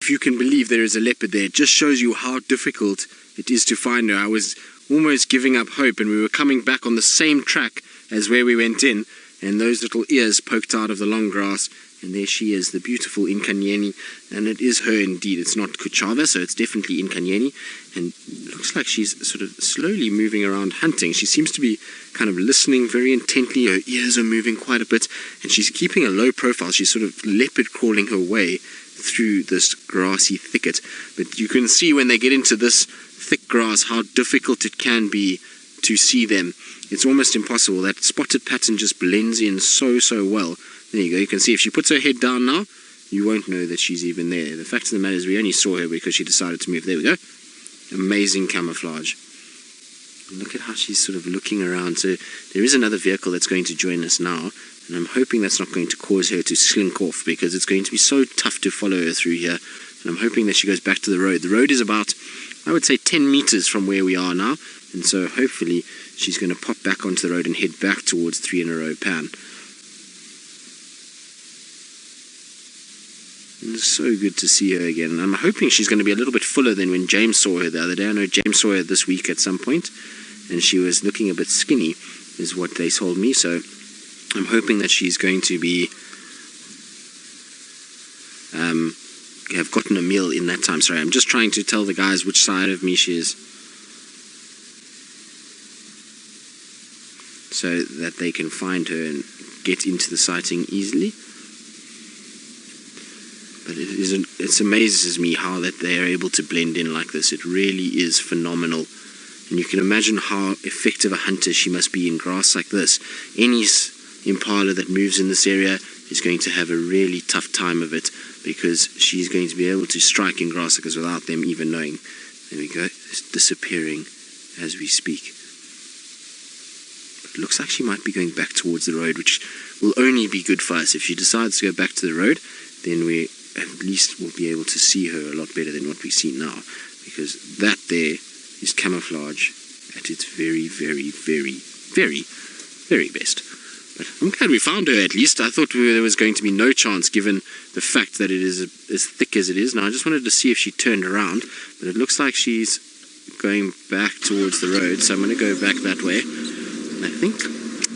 if you can believe there is a leopard there. It just shows you how difficult it is to find her. I was almost giving up hope, and we were coming back on the same track as where we went in, and those little ears poked out of the long grass, and there she is, the beautiful Inkanyeni, and it is her indeed. It's not Kuchava, so it's definitely Inkanyeni, and it looks like she's sort of slowly moving around hunting. She seems to be kind of listening very intently. Her ears are moving quite a bit, and she's keeping a low profile. She's sort of leopard crawling her way through this grassy thicket. But you can see when they get into this thick grass how difficult it can be to see them. It's almost impossible. That spotted pattern just blends in so well. There you go. You can see if she puts her head down now, you won't know that she's even there. The fact of the matter is we only saw her because she decided to move. There we go. Amazing camouflage. Look at how she's sort of looking around. So there is another vehicle that's going to join us now, and I'm hoping that's not going to cause her to slink off, because it's going to be so tough to follow her through here. And I'm hoping that she goes back to the road. The road is about, I would say, 10 meters from where we are now, and so hopefully she's going to pop back onto the road and head back towards 3 in a row pan. And it's so good to see her again. I'm hoping she's going to be a little bit fuller than when James saw her the other day. I know James saw her this week at some point, and she was looking a bit skinny, is what they told me. So I'm hoping that she's going to be have gotten a meal in that time. Sorry, I'm just trying to tell the guys which side of me she is, so that they can find her and get into the sighting easily. But it amazes me how that they are able to blend in like this. It really is phenomenal. And you can imagine how effective a hunter she must be in grass like this. Any impala that moves in this area is going to have a really tough time of it, because she's going to be able to strike in grass like this without them even knowing. There we go. It's disappearing as we speak. It looks like she might be going back towards the road, which will only be good for us. If she decides to go back to the road, then we at least will be able to see her a lot better than what we see now, because that there is camouflage at its very best. But I'm glad we found her at least. I thought there was going to be no chance given the fact that it is as thick as it is. Now I just wanted to see if she turned around, but it looks like she's going back towards the road, so I'm going to go back that way, I think,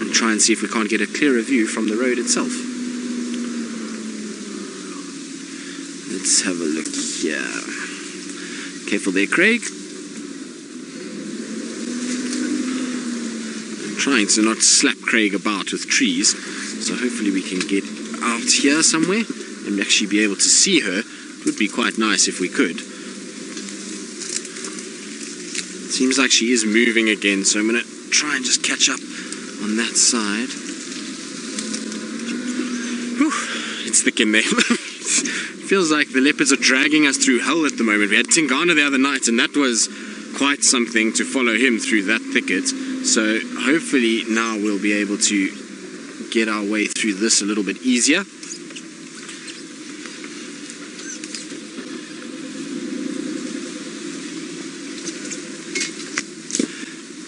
and try and see if we can't get a clearer view from the road itself. Let's have a look here. Careful there, Craig. I'm trying to not slap Craig about with trees, so hopefully we can get out here somewhere and actually be able to see her. It would be quite nice if we could. It seems like she is moving again, so I'm going to try and just catch up on that side. Whew, it's thick in there. Feels like the leopards are dragging us through hell at the moment. We had Tingana the other night, and that was quite something to follow him through that thicket. So hopefully now we'll be able to get our way through this a little bit easier.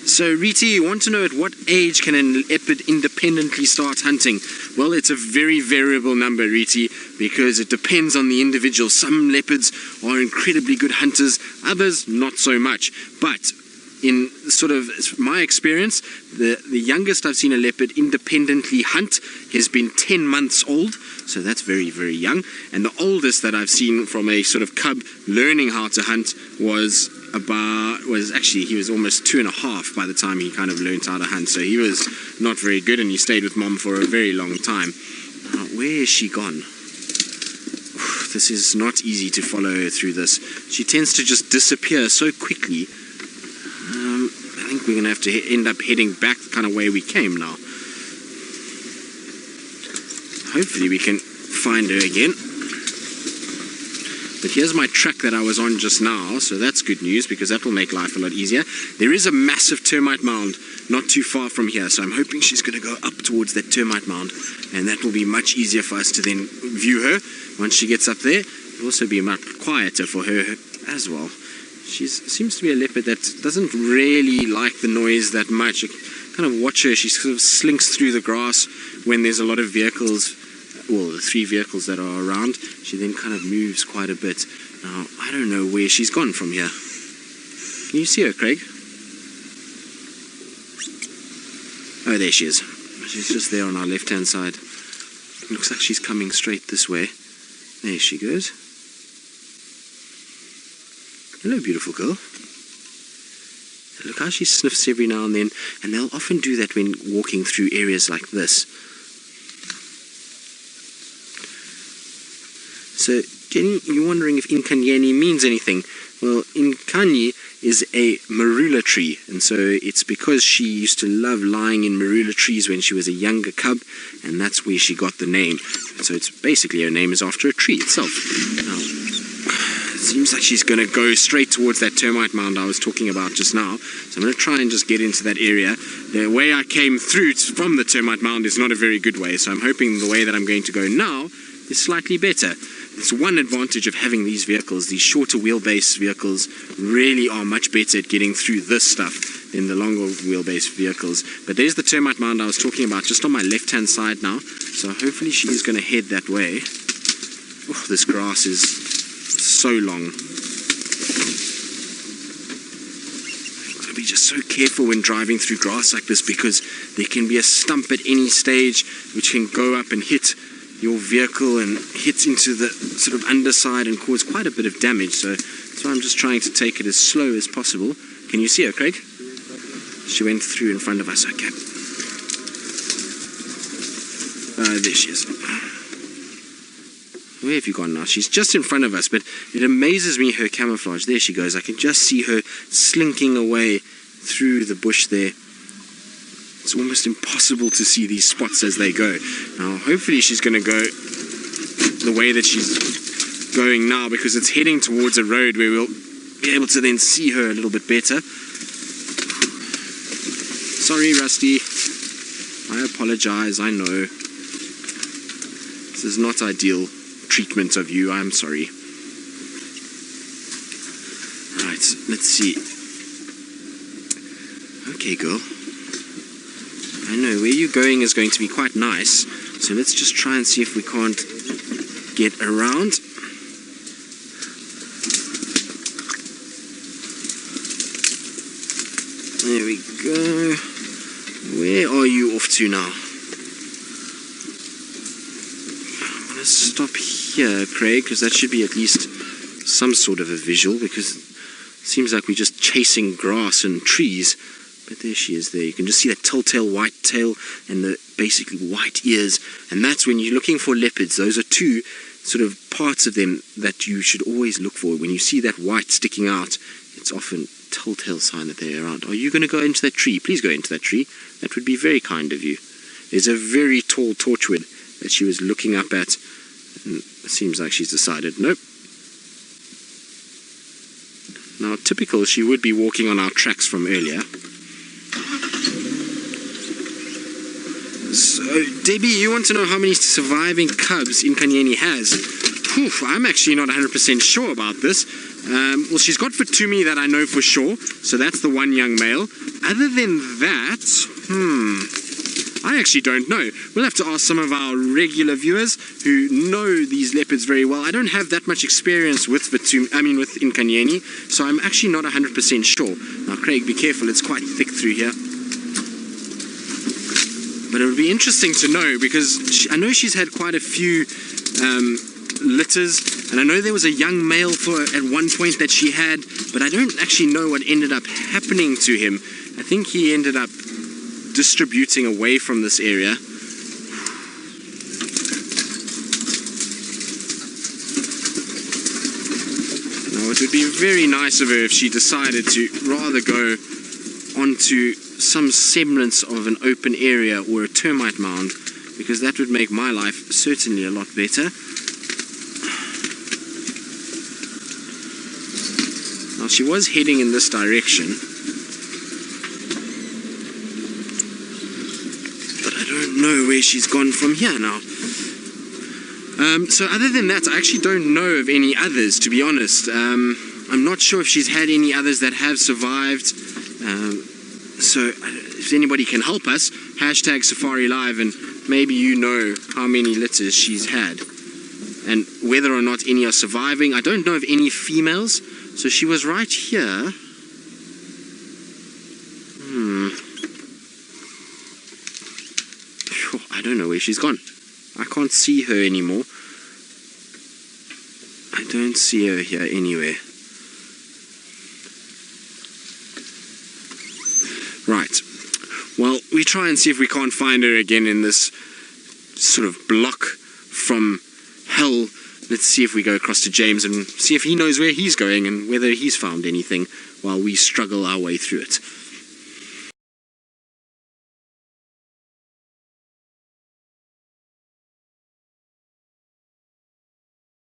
So Riti, you want to know at what age can a leopard independently start hunting? Well, it's a very variable number, Riti, because it depends on the individual. Some leopards are incredibly good hunters, others not so much. But in sort of my experience, the youngest I've seen a leopard independently hunt has been 10 months old, so that's very young. And the oldest that I've seen from a sort of cub learning how to hunt was actually, he was almost 2.5 by the time he kind of learned how to hunt, so he was not very good, and he stayed with mom for a very long time. Where is she gone? This is not easy to follow her through this. She tends to just disappear so quickly. I think we're going to have to end up heading back the kind of way we came now. Hopefully we can find her again. But here's my track that I was on just now, so that's good news, because that will make life a lot easier. There is a massive termite mound not too far from here, so I'm hoping she's going to go up towards that termite mound, and that will be much easier for us to then view her once she gets up there. It'll also be much quieter for her as well. She seems to be a leopard that doesn't really like the noise that much. You kind of watch her, she sort of slinks through the grass when there's a lot of vehicles, well, the 3 vehicles that are around. She then kind of moves quite a bit. Now, I don't know where she's gone from here. Can you see her, Craig? Oh, there she is. She's just there on our left-hand side. Looks like she's coming straight this way. There she goes. Hello, beautiful girl. Look how she sniffs every now and then, and they'll often do that when walking through areas like this. So, Jenny, you're wondering if Inkanyeni means anything. Well, Inkanyi is a marula tree, and so it's because she used to love lying in marula trees when she was a younger cub, and that's where she got the name. So it's basically, her name is after a tree itself. Now, it seems like she's going to go straight towards that termite mound I was talking about just now. So I'm going to try and just get into that area. The way I came through from the termite mound is not a very good way, so I'm hoping the way that I'm going to go now is slightly better. It's one advantage of having these vehicles. These shorter wheelbase vehicles really are much better at getting through this stuff than the longer wheelbase vehicles. But there's the termite mound I was talking about just on my left-hand side now. So hopefully she is going to head that way. Oh, this grass is so long. You've got to be just so careful when driving through grass like this, because there can be a stump at any stage which can go up and hit your vehicle and hit into the sort of underside and cause quite a bit of damage. So I'm just trying to take it as slow as possible. Can you see her, Craig? She went through in front of us. Okay. There she is. Where have you gone now? She's just in front of us, but it amazes me, her camouflage. There she goes. I can just see her slinking away through the bush there. It's almost impossible to see these spots as they go. Now, hopefully she's going to go the way that she's going now, because it's heading towards a road where we'll be able to then see her a little bit better. Sorry, Rusty. I apologize, I know. This is not ideal treatment of you, I'm sorry. Right, let's see. Okay, girl. I know, where you're going is going to be quite nice, so let's just try and see if we can't get around. There we go. Where are you off to now? I'm going to stop here, Craig, because that should be at least some sort of a visual, because it seems like we're just chasing grass and trees. But there she is there. You can just see that telltale white tail and the basically white ears. And that's when you're looking for leopards. Those are two sort of parts of them that you should always look for. When you see that white sticking out, it's often a telltale sign that they're around. Are you going to go into that tree? Please go into that tree. That would be very kind of you. There's a very tall torchwood that she was looking up at. And it seems like she's decided, nope. Now, typical, she would be walking on our tracks from earlier. So, Debbie, you want to know how many surviving cubs Inkanyeni has? Whew, I'm actually not 100% sure about this. Well, she's got Fatumi that I know for sure, so that's the one young male. Other than that, I actually don't know. We'll have to ask some of our regular viewers who know these leopards very well. I don't have that much experience with with Inkanyeni, so I'm actually not 100% sure. Now, Craig, be careful, it's quite thick through here. But it would be interesting to know, because I know she's had quite a few litters, and I know there was a young male at one point that she had, but I don't actually know what ended up happening to him. I think he ended up distributing away from this area. Now, it would be very nice of her if she decided to rather go onto some semblance of an open area or a termite mound, because that would make my life certainly a lot better. Now, she was heading in this direction, but I don't know where she's gone from here now. So other than that, I actually don't know of any others, to be honest. I'm not sure if she's had any others that have survived. So if anybody can help us, #SafariLive, and maybe you know how many litters she's had. and whether or not any are surviving. I don't know of any females, so she was right here. I don't know where she's gone. I can't see her anymore. I don't see her here anywhere. Right. Well, we try and see if we can't find her again in this sort of block from hell. Let's see if we go across to James and see if he knows where he's going and whether he's found anything while we struggle our way through it.